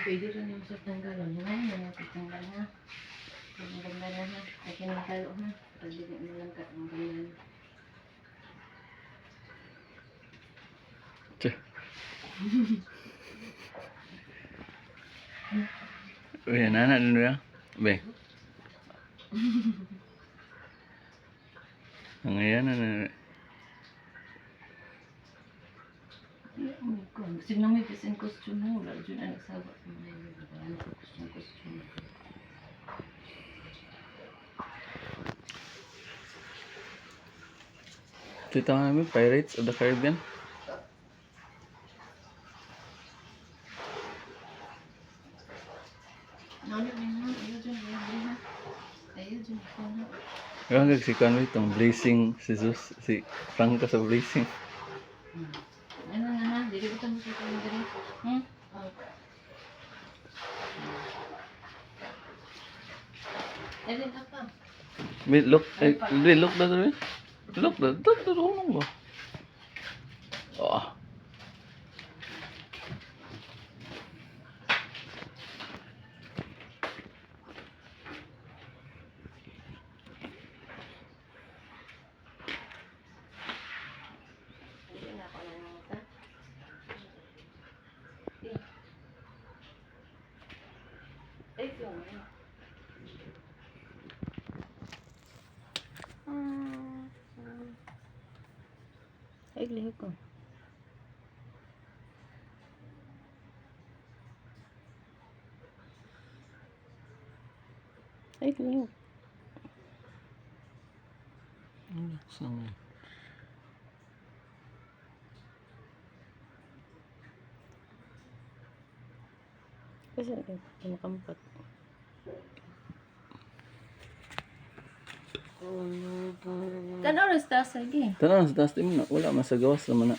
Pwede rin yung sa tanggalan. Ngayon, yung natitanggal ha. Ang ganda na ha. Ay, kinakalo ha. Pwede rin mo lang ka. Ang ganyan. Tse. Uy, anak dulu ya. Be. Ang ayan na. Sige na may pisin costume mo. Wala dyan ang sabat. Ano ka costume. Cerita kami Pirates of the Caribbean. Ano yun ha? Ayaw dyan. Ha? Ayaw dyan. Ha? Kaya nagsikan mo itong Blazing si Zeus, si Franco sa Blazing. Ano na ha? Dili ko mo sa kanya dali. Edin apa? Wait, look na to. Look na to ba? Oh. Ay, lihat ko. Ay, lihat. Sang. Kasi kumakampat. Tanaw na sa taas lagi. Tanaw sa taas din mo na. Wala masagawas naman na.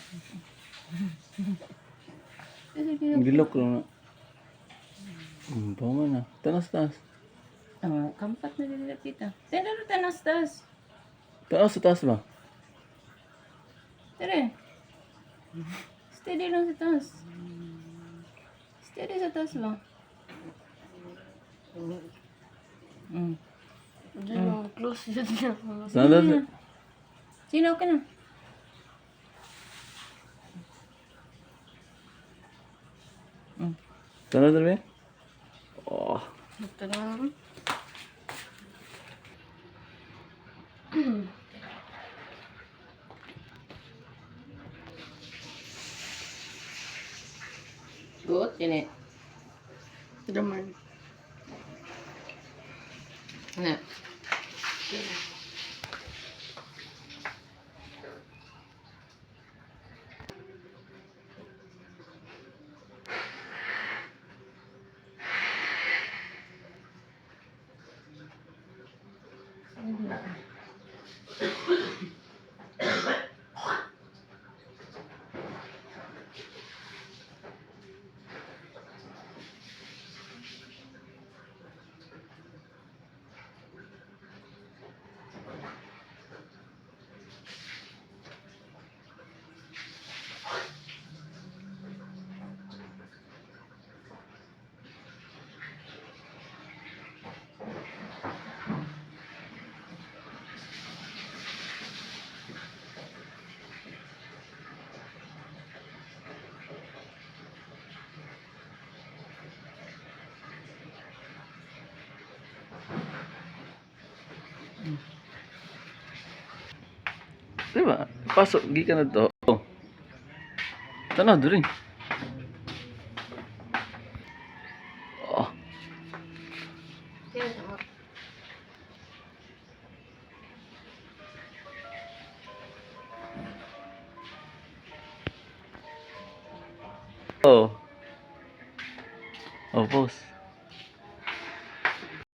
Gilok lang na. Bawa na. Tanaw sa taas. Kampat na din kita. Tanaw sa taas. Tanaw sa taas ba? Tere. Steady lang sa taas. Steady sa taas ba? Close yun niya. Sana taas. Sinaw ka na. Tanaw tabi. Oh. Ito na. Good, yun eh. Daman. Na. Diba? Pasok, gikan na to. Oh. Tanaw diri. Oh. Oh. Oh, pause.